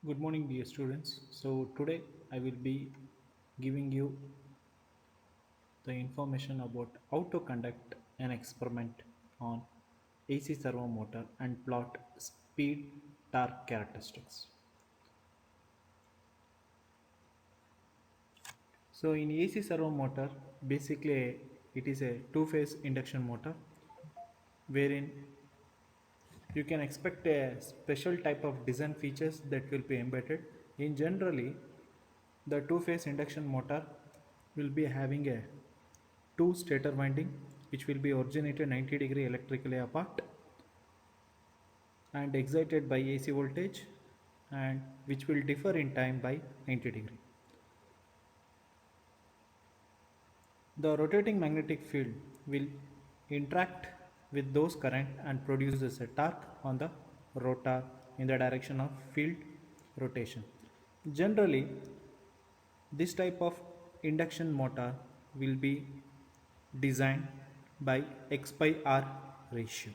Good morning, dear students. So, today I will be giving you the information about how to conduct an experiment on AC servo motor and plot speed torque characteristics. So, in AC servo motor, basically it is a two-phase induction motor wherein you can expect a special type of design features that will be embedded. In generally, the two-phase induction motor will be having a two stator winding which will be originated 90-degree electrically apart and excited by AC voltage and which will differ in time by 90 degree. The rotating magnetic field will interact with those current and produces a torque on the rotor in the direction of field rotation. Generally, this type of induction motor will be designed by X by R ratio.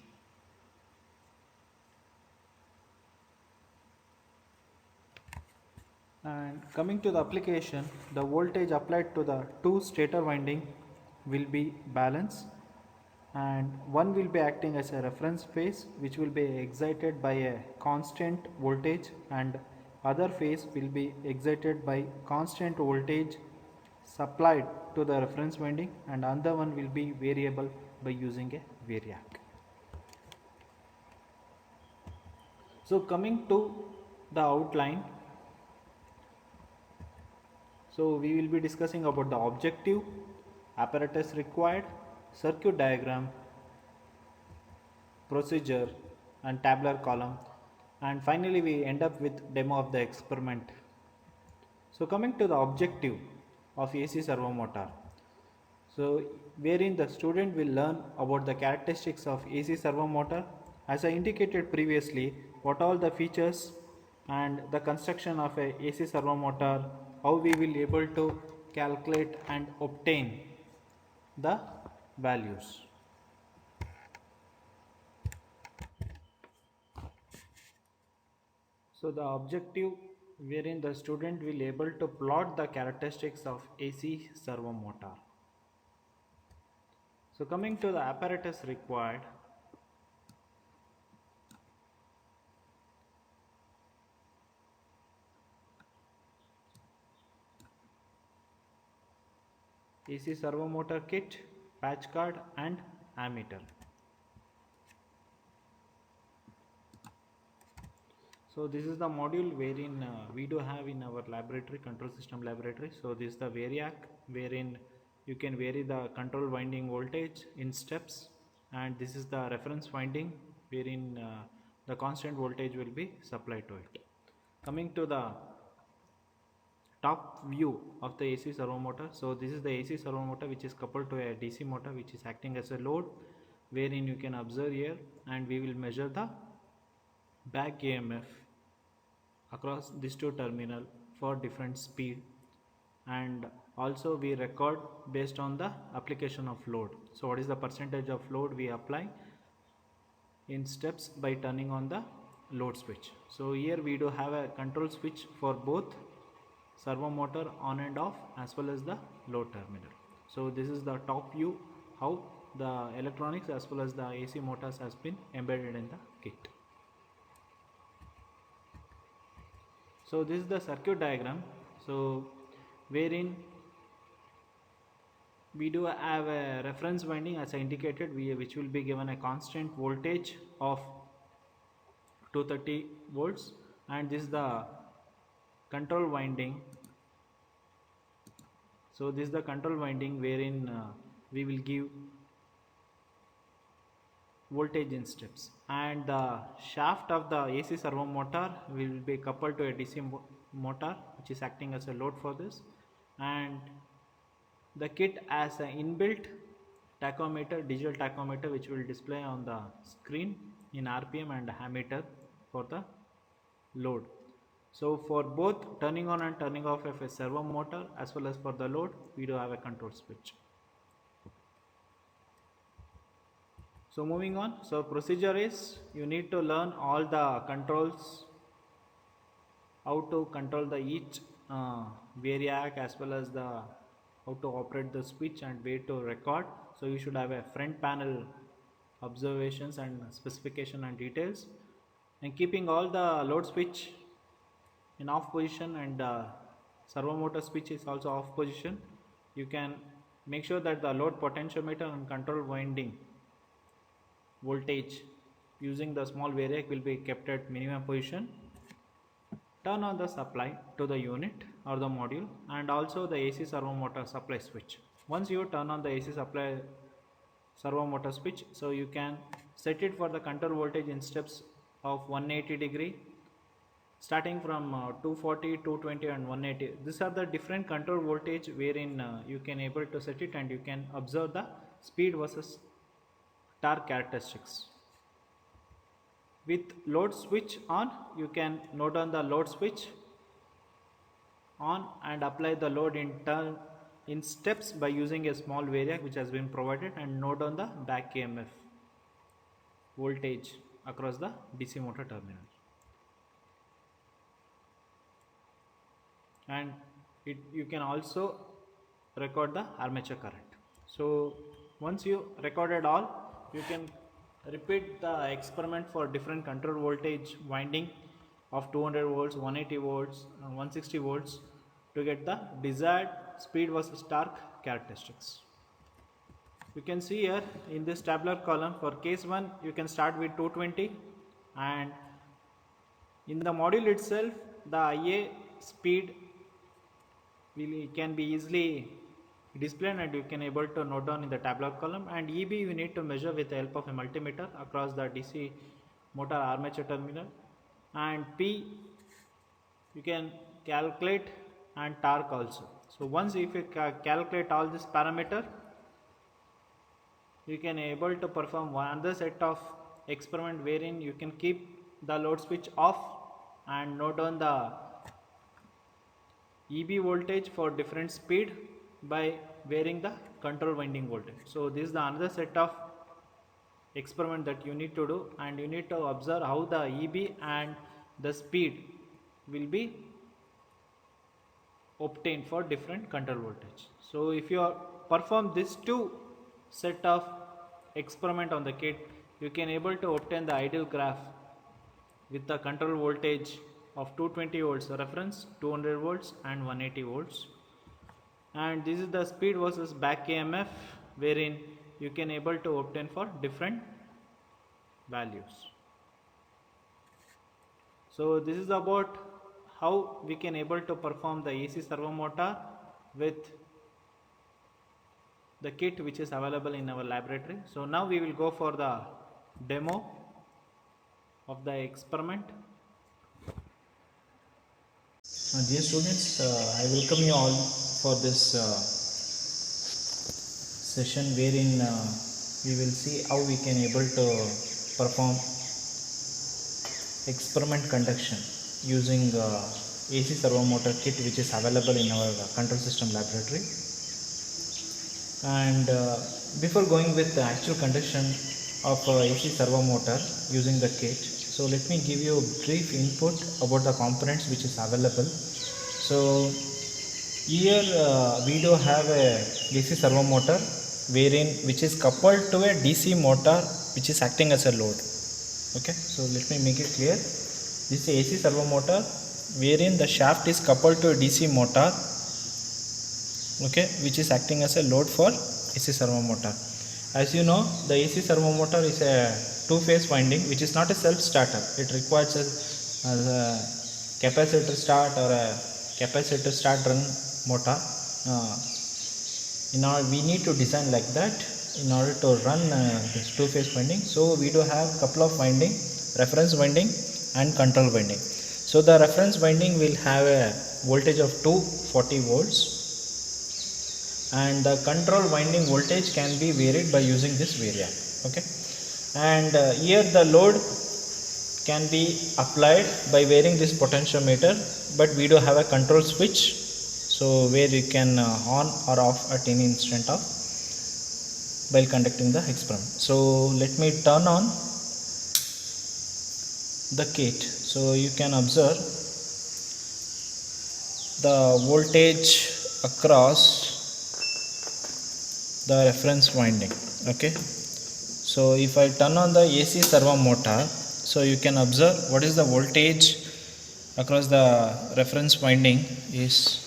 And coming to the application, the voltage applied to the two stator winding will be balanced, and one will be acting as a reference phase which will be excited by a constant voltage, and other phase will be excited by constant voltage supplied to the reference winding, and another one will be variable by using a variac. So coming to the outline, so we will be discussing about the objective, apparatus required, circuit diagram, procedure and tabular column, and finally we end up with demo of the experiment. So coming to the objective of AC servo motor, so wherein the student will learn about the characteristics of AC servo motor, as I indicated previously, what all the features and the construction of a AC servo motor, how we will able to calculate and obtain the values. So the objective wherein the student will able to plot the characteristics of AC servo motor. So coming to the apparatus required, AC servo motor kit, patch card and ammeter. So this is the module wherein we do have in our laboratory, control system laboratory. So this is the variac wherein you can vary the control winding voltage in steps, and this is the reference winding wherein the constant voltage will be supplied to it. Coming to the top view of the AC servo motor. So this is the AC servo motor which is coupled to a DC motor which is acting as a load, wherein you can observe here, and we will measure the back EMF across these two terminal for different speed, and also we record based on the application of load. So what is the percentage of load we apply in steps by turning on the load switch. So here we do have a control switch for both servo motor on and off as well as the load terminal. So this is the top view how the electronics as well as the AC motors has been embedded in the kit. So this is the circuit diagram, so wherein we do have a reference winding as I indicated, which will be given a constant voltage of 230 volts, and this is the control winding. So this is the control winding wherein we will give voltage in steps, and the shaft of the AC servo motor will be coupled to a DC motor which is acting as a load for this, and the kit has an inbuilt tachometer, digital tachometer, which will display on the screen in RPM, and ammeter for the load. So for both turning on and turning off of a servo motor as well as for the load, we do have a control switch. So moving on, so procedure is you need to learn all the controls how to control the each variac as well as the how to operate the switch and where to record. So you should have a front panel observations and specification and details, and keeping all the load switch in off position, and servo motor switch is also off position. You can make sure that the load potentiometer and control winding voltage using the small variac will be kept at minimum position. Turn on the supply to the unit or the module, and also the AC servo motor supply switch. Once you turn on the AC supply servo motor switch, so you can set it for the control voltage in steps of 180 degree, starting from 240, 220 and 180. These are the different control voltage wherein you can able to set it, and you can observe the speed versus torque characteristics. With load switch on, you can note down the load switch on and apply the load in steps by using a small variac which has been provided, and note down the back EMF voltage across the DC motor terminal. And you can also record the armature current. So once you recorded all, you can repeat the experiment for different control voltage winding of 200 volts, 180 volts, 160 volts to get the desired speed versus torque characteristics. You can see here in this tabular column, for case 1 you can start with 220, and in the module itself the IA speed can be easily displayed, and you can able to note down in the tabular column. And EB you need to measure with the help of a multimeter across the DC motor armature terminal, and P you can calculate, and torque also. So once if you calculate all this parameter, you can able to perform another set of experiment wherein you can keep the load switch off and note down the EB voltage for different speed by varying the control winding voltage. So this is the another set of experiment that you need to do, and you need to observe how the EB and the speed will be obtained for different control voltage. So if you perform these two set of experiment on the kit, you can able to obtain the ideal graph with the control voltage of 220 volts reference, 200 volts and 180 volts. And this is the speed versus back EMF wherein you can able to obtain for different values. So this is about how we can able to perform the AC servo motor with the kit which is available in our laboratory. So now we will go for the demo of the experiment. Dear students, I welcome you all for this session wherein we will see how we can able to perform experiment conduction using AC servo motor kit which is available in our control system laboratory. And before going with the actual conduction of AC servo motor using the kit, so let me give you a brief input about the components which is available. So here we do have a AC servo motor which is coupled to a DC motor which is acting as a load. Okay, so let me make it clear. This is AC servo motor wherein the shaft is coupled to a DC motor, okay, which is acting as a load for AC servo motor. As you know, the AC servo motor is a two-phase winding which is not a self-starter. It requires a capacitor start or a capacitor start run motor. We need to design like that in order to run this two-phase winding. So we do have couple of winding, reference winding and control winding. So the reference winding will have a voltage of 240 volts, and the control winding voltage can be varied by using this variac. Okay, and here the load can be applied by varying this potentiometer, but we do have a control switch, so where you can on or off at any instant of while conducting the experiment. So let me turn on the kit. So you can observe the voltage across the reference winding. Okay, so if I turn on the AC servo motor, so you can observe what is the voltage across the reference winding is.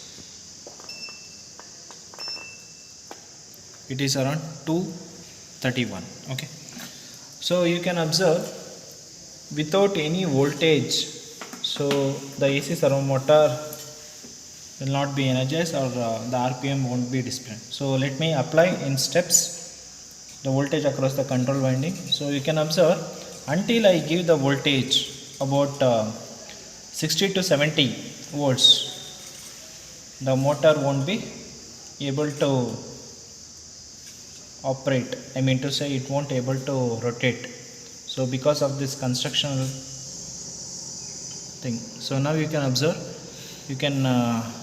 It is around 231. Okay, so you can observe without any voltage, so the AC servo motor will not be energized, or the RPM won't be displayed. So let me apply in steps the voltage across the control winding. So you can observe until I give the voltage about 60 to 70 volts, the motor won't be able to operate. I mean to say, it won't able to rotate. So because of this constructional thing, so now you can observe, you can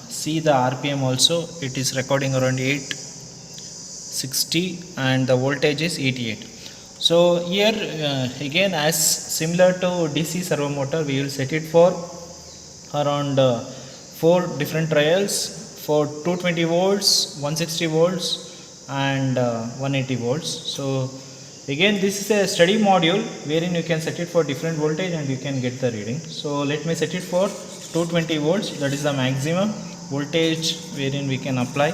see the RPM also. It is recording around 860 and the voltage is 88. So here again, as similar to DC servo motor, we will set it for around 4 different trials for 220 volts, 160 volts and 180 volts. So again, this is a study module wherein you can set it for different voltage and you can get the reading. So let me set it for 220 volts, that is the maximum voltage wherein we can apply.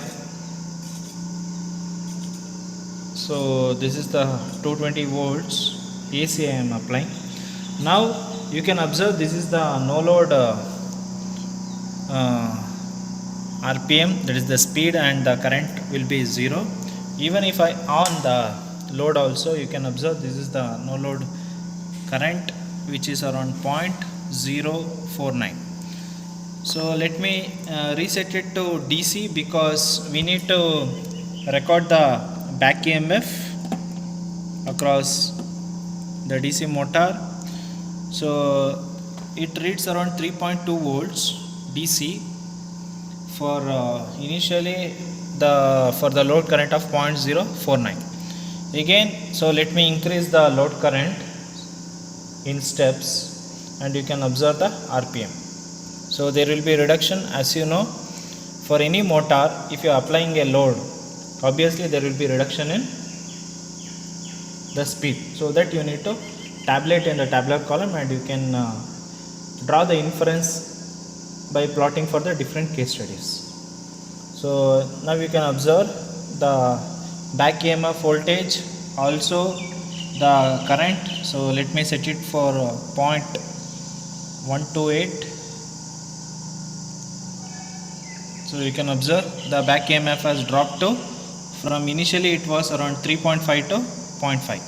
So this is the 220 volts AC I am applying. Now you can observe, this is the no load RPM, that is the speed, and the current will be 0. Even if I on the load also, you can observe this is the no load current, which is around 0.049. So let me reset it to DC, because we need to record the back EMF across the DC motor. So it reads around 3.2 volts DC for initially for the load current of 0.049. Again, so let me increase the load current in steps and you can observe the RPM. So there will be reduction. As you know, for any motor, if you are applying a load, obviously there will be reduction in the speed. So that you need to tabulate in the tabular column, and you can draw the inference by plotting for the different case studies. So now you can observe the back EMF voltage, also the current. So let me set it for 0.128. So you can observe the back EMF has dropped to, from initially it was around 3.5 to 0.5.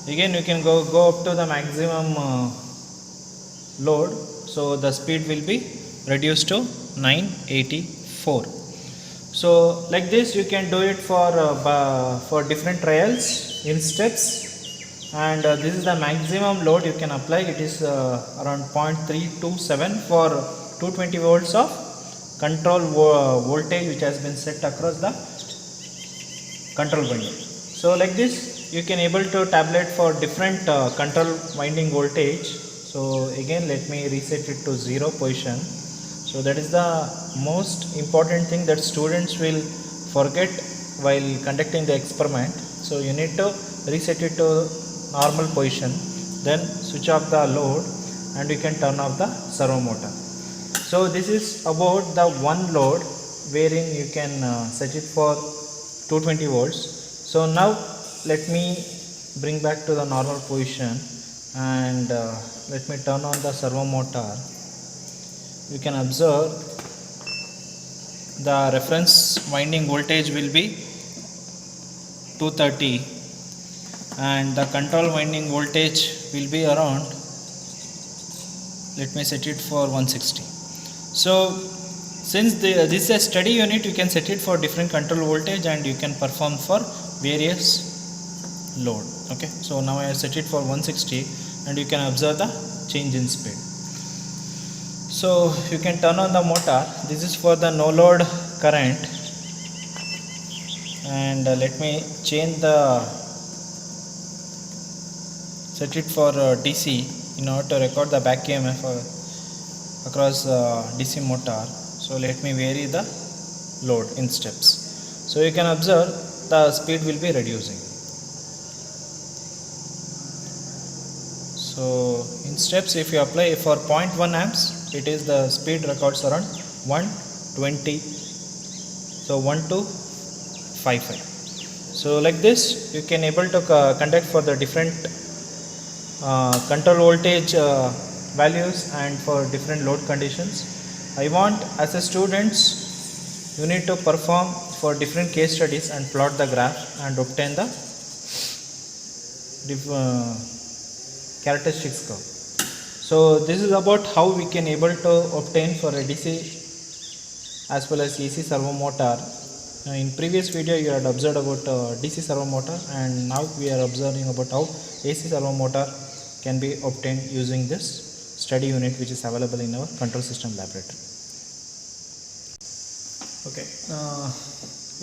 Again you can go up to the maximum load, so the speed will be reduced to 984. So like this you can do it for different trials in steps, and this is the maximum load you can apply. It is around 0.327 for 220 volts of control voltage which has been set across the control winding. So like this you can able to tabulate for different control winding voltage. So again let me reset it to 0 position. So that is the most important thing that students will forget while conducting the experiment. So you need to reset it to normal position, then switch off the load and you can turn off the servo motor. So this is about the one load wherein you can set it for 220 volts. So now let me bring back to the normal position and let me turn on the servo motor. You can observe the reference winding voltage will be 230 and the control winding voltage will be around, let me set it for 160. So since this is a steady unit, you can set it for different control voltage and you can perform for various load. Okay, so now I have set it for 160 and you can observe the change in speed. So you can turn on the motor. This is for the no load current, and let me change the set it for DC in order to record the back EMF across DC motor. So So let me vary the load in steps. So you can observe the speed will be reducing. So in steps, if you apply for 0.1 amps, it is the speed records around 120. So 1255. So like this, you can able to conduct for the different control voltage values and for different load conditions. I want as a students, you need to perform for different case studies and plot the graph and obtain the characteristics curve. So this is about how we can able to obtain for a DC as well as AC servo motor. In previous video you had observed about DC servo motor, and now we are observing about how AC servo motor can be obtained using this study unit which is available in our control system laboratory. Okay,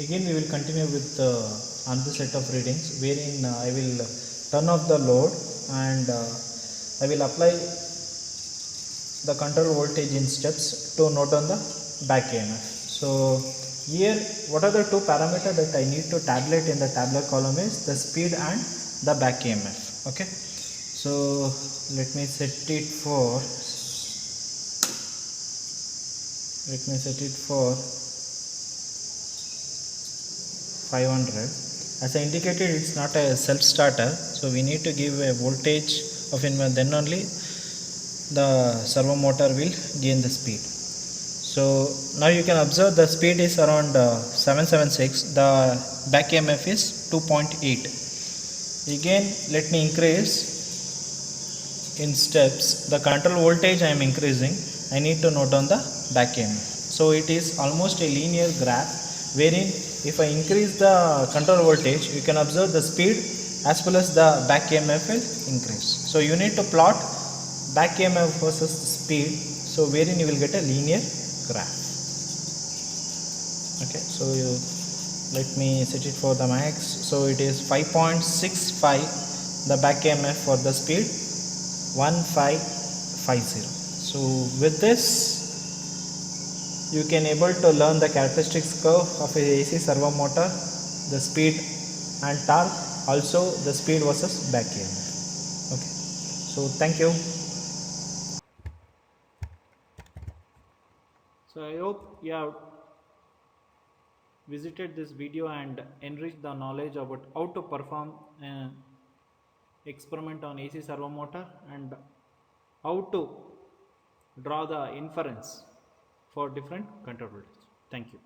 again we will continue with another set of readings wherein I will turn off the load and I will apply the control voltage in steps to note on the back EMF. So here what are the two parameters that I need to tabulate in the tabular column is the speed and the back EMF. Okay, so let me set it for 500. As I indicated, it's not a self starter, so we need to give a voltage of inverter, then only the servo motor will gain the speed. So now you can observe the speed is around 776, the back EMF is 2.8. Again let me increase in steps the control voltage. I am increasing, I need to note on the back EMF. So it is almost a linear graph wherein if I increase the control voltage, you can observe the speed as well as the back EMF will increase. So you need to plot back EMF versus speed, so wherein you will get a linear graph. Okay, so let me set it for the max. So it is 5.65 the back EMF for the speed 1550. So with this you can able to learn the characteristics curve of a AC servo motor, the speed and torque, also the speed versus back EMF. Okay, so thank you. So I hope you have visited this video and enriched the knowledge about how to perform experiment on AC servo motor and how to draw the inference for different control voltage. Thank you.